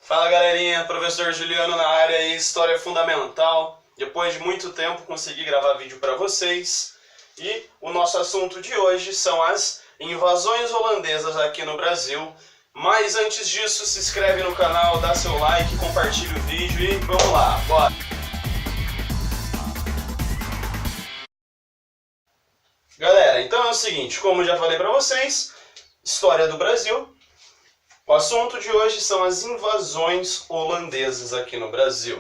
Fala galerinha, professor Juliano na área e História Fundamental. Depois de muito tempo consegui gravar vídeo para vocês e o nosso assunto de hoje são as invasões holandesas aqui no Brasil. Mas antes disso, se inscreve no canal, dá seu like, compartilha o vídeo e vamos lá, bora! Galera, então é o seguinte, como eu já falei para vocês, História do Brasil. O assunto de hoje são as invasões holandesas aqui no Brasil.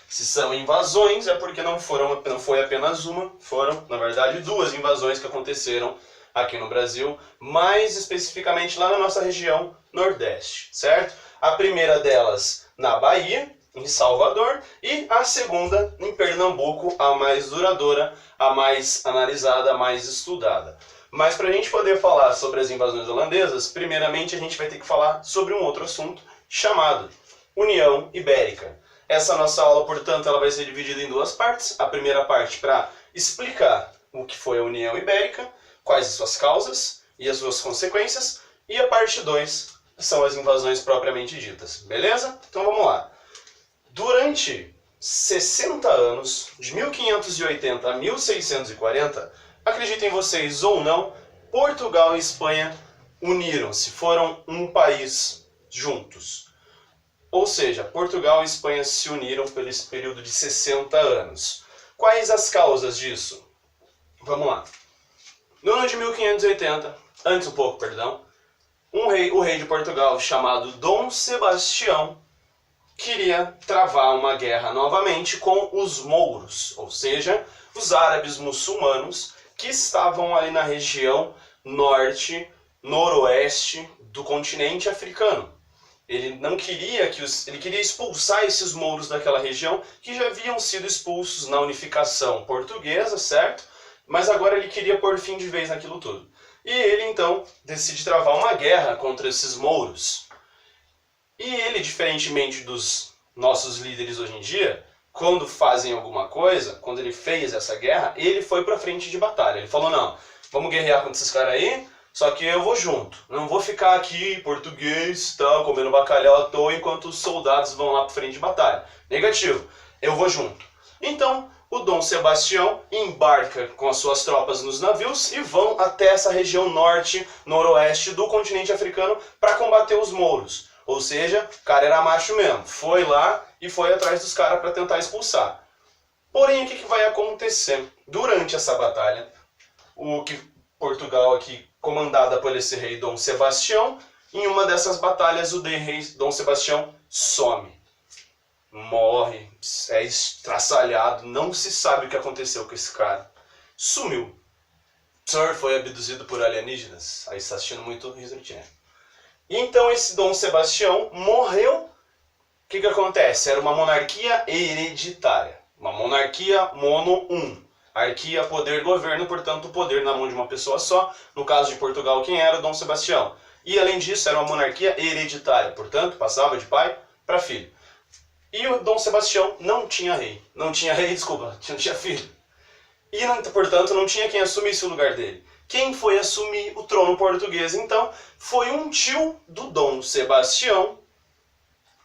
Se são invasões, é porque não foi apenas uma, foram, na verdade, duas invasões que aconteceram aqui no Brasil, mais especificamente lá na nossa região Nordeste, certo? A primeira delas na Bahia, em Salvador, e a segunda em Pernambuco, a mais duradoura, a mais analisada, a mais estudada. Mas para a gente poder falar sobre as invasões holandesas, primeiramente a gente vai ter que falar sobre um outro assunto chamado União Ibérica. Essa nossa aula, portanto, ela vai ser dividida em duas partes. A primeira parte para explicar o que foi a União Ibérica, quais as suas causas e as suas consequências, e a parte 2 são as invasões propriamente ditas, beleza? Então vamos lá. Durante 60 anos, de 1580 a 1640, acreditem vocês ou não, Portugal e Espanha uniram-se, foram um país juntos. Ou seja, Portugal e Espanha se uniram por esse período de 60 anos. Quais as causas disso? Vamos lá. No ano de 1580, antes um pouco, perdão, o rei de Portugal, chamado Dom Sebastião, queria travar uma guerra novamente com os mouros, ou seja, os árabes muçulmanos, que estavam ali na região norte, noroeste do continente africano. Ele não queria ele queria expulsar esses mouros daquela região que já haviam sido expulsos na unificação portuguesa, certo? Mas agora ele queria pôr fim de vez naquilo tudo. E ele então decide travar uma guerra contra esses mouros. E ele, diferentemente dos nossos líderes hoje em dia, quando fazem alguma coisa, quando ele fez essa guerra, ele foi pra frente de batalha. Ele falou, não, vamos guerrear contra esses caras aí, só que eu vou junto. Não vou ficar aqui, português, tal, comendo bacalhau à toa, enquanto os soldados vão lá pra frente de batalha. Negativo, eu vou junto. Então, o Dom Sebastião embarca com as suas tropas nos navios e vão até essa região norte, noroeste do continente africano para combater os mouros. Ou seja, o cara era macho mesmo, foi lá e foi atrás dos caras para tentar expulsar. Porém, o que vai acontecer? Durante essa batalha, Portugal aqui, comandada por esse rei Dom Sebastião, em uma dessas batalhas o rei Dom Sebastião some. Morre, é estraçalhado, não se sabe o que aconteceu com esse cara. Sumiu. O senhor foi abduzido por alienígenas? Aí está assistindo muito History Channel. E então esse Dom Sebastião morreu. O que acontece? Era uma monarquia hereditária. Uma monarquia mono Arquia, poder, governo, portanto, o poder na mão de uma pessoa só. No caso de Portugal, quem era? Dom Sebastião. E além disso, era uma monarquia hereditária. Portanto, passava de pai para filho. E o Dom Sebastião não tinha rei. Não tinha rei, desculpa, não tinha filho. E, portanto, não tinha quem assumisse o lugar dele. Quem foi assumir o trono português, então, foi um tio do Dom Sebastião,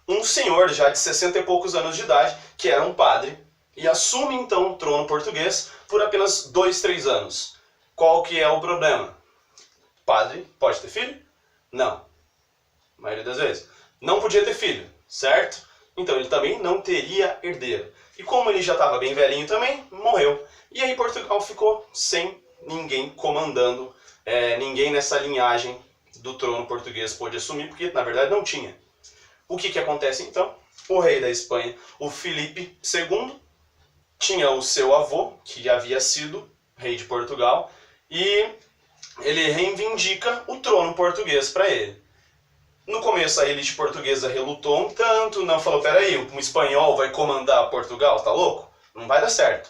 um senhor já de 60 e poucos anos de idade, que era um padre, e assume, então, o trono português por apenas 2, 3 anos. Qual que é o problema? Padre pode ter filho? Não. A maioria das vezes. Não podia ter filho, certo? Então ele também não teria herdeiro. E como ele já estava bem velhinho também, morreu. E aí Portugal ficou sem ninguém comandando, ninguém nessa linhagem do trono português pôde assumir, porque na verdade não tinha. O que acontece então? O rei da Espanha, o Filipe II, tinha o seu avô, que havia sido rei de Portugal, e ele reivindica o trono português para ele. No começo a elite portuguesa relutou um tanto, não falou, peraí, um espanhol vai comandar Portugal, tá louco? Não vai dar certo.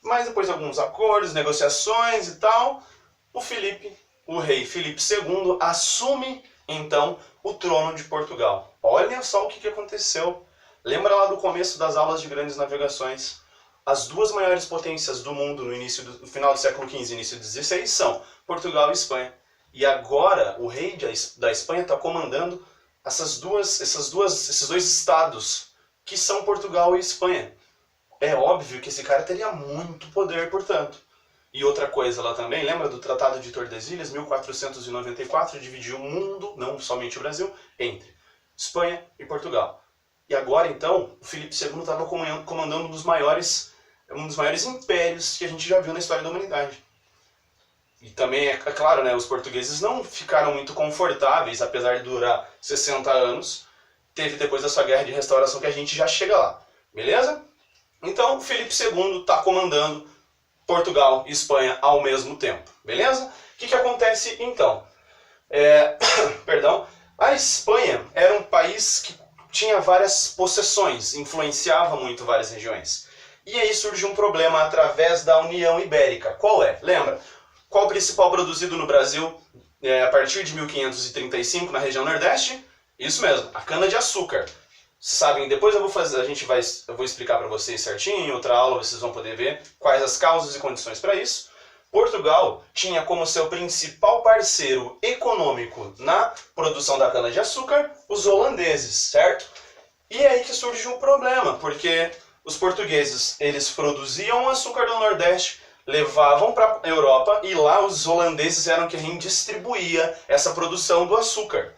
Mas depois de alguns acordos, negociações e tal, o rei Filipe II assume então o trono de Portugal. Olha só o que aconteceu. Lembra lá do começo das aulas de grandes navegações? As duas maiores potências do mundo no final do século XV e início do XVI são Portugal e Espanha. E agora o rei da Espanha está comandando esses dois estados que são Portugal e Espanha. É óbvio que esse cara teria muito poder, portanto. E outra coisa lá também, lembra do Tratado de Tordesilhas, 1494, dividiu o mundo, não somente o Brasil, entre Espanha e Portugal. E agora, então, o Filipe II estava comandando um dos maiores impérios que a gente já viu na história da humanidade. E também, é claro, né, os portugueses não ficaram muito confortáveis, apesar de durar 60 anos. Teve depois da sua guerra de restauração que a gente já chega lá. Beleza? Então, o Filipe II está comandando Portugal e Espanha ao mesmo tempo. Beleza? O que acontece então? Perdão. A Espanha era um país que tinha várias possessões, influenciava muito várias regiões. E aí surge um problema através da União Ibérica. Qual é? Lembra? Qual o principal produzido no Brasil a partir de 1535 na região Nordeste? Isso mesmo, a cana-de-açúcar. Vocês sabem, depois eu vou explicar para vocês certinho, em outra aula vocês vão poder ver quais as causas e condições para isso. Portugal tinha como seu principal parceiro econômico na produção da cana-de-açúcar os holandeses, certo? E é aí que surge um problema, porque os portugueses eles produziam o açúcar do Nordeste, levavam para a Europa e lá os holandeses eram quem distribuía essa produção do açúcar.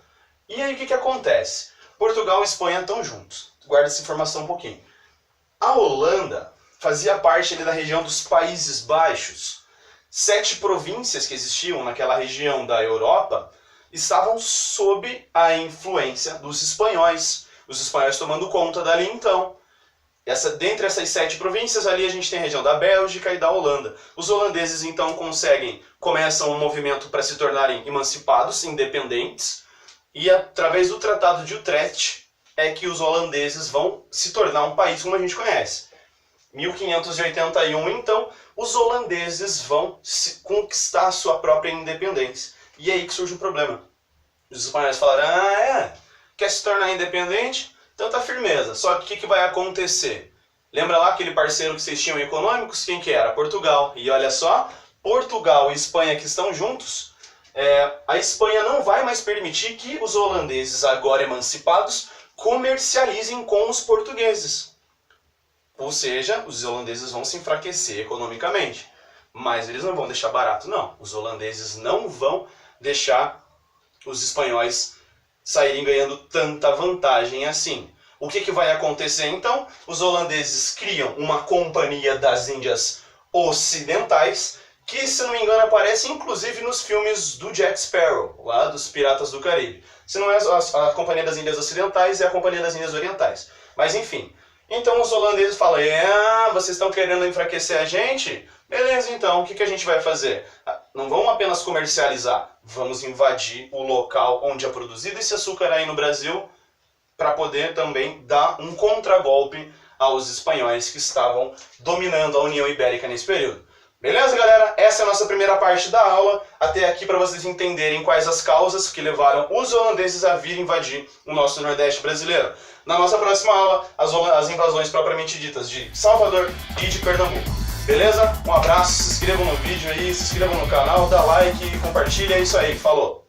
E aí o que acontece? Portugal e Espanha estão juntos. Guarda essa informação um pouquinho. A Holanda fazia parte da região dos Países Baixos. 7 províncias que existiam naquela região da Europa estavam sob a influência dos espanhóis. Os espanhóis tomando conta dali então. Dentre essas 7 províncias, ali a gente tem a região da Bélgica e da Holanda. Os holandeses então começam um movimento para se tornarem emancipados, independentes. E através do Tratado de Utrecht é que os holandeses vão se tornar um país como a gente conhece. 1581, então, os holandeses vão conquistar a sua própria independência. E é aí que surge o problema. Os espanhóis falaram, quer se tornar independente? Então tá firmeza. Só que o que vai acontecer? Lembra lá aquele parceiro que vocês tinham econômicos? Quem que era? Portugal. E olha só, Portugal e Espanha que estão juntos, a Espanha não vai mais permitir que os holandeses, agora emancipados, comercializem com os portugueses. Ou seja, os holandeses vão se enfraquecer economicamente. Mas eles não vão deixar barato, não. Os holandeses não vão deixar os espanhóis saírem ganhando tanta vantagem assim. O que vai acontecer então? Os holandeses criam uma Companhia das Índias Ocidentais, que, se não me engano, aparece inclusive nos filmes do Jack Sparrow, lá dos Piratas do Caribe. Se não é a Companhia das Índias Ocidentais, é a Companhia das Índias Orientais. Mas enfim, então os holandeses falam, vocês estão querendo enfraquecer a gente? Beleza, então, o que a gente vai fazer? Não vamos apenas comercializar, vamos invadir o local onde é produzido esse açúcar aí no Brasil, para poder também dar um contragolpe aos espanhóis que estavam dominando a União Ibérica nesse período. Beleza, galera? Essa é a nossa primeira parte da aula, até aqui para vocês entenderem quais as causas que levaram os holandeses a vir invadir o nosso Nordeste brasileiro. Na nossa próxima aula, as invasões propriamente ditas de Salvador e de Pernambuco. Beleza? Um abraço, se inscrevam no vídeo aí, se inscrevam no canal, dá like, compartilha, é isso aí, falou!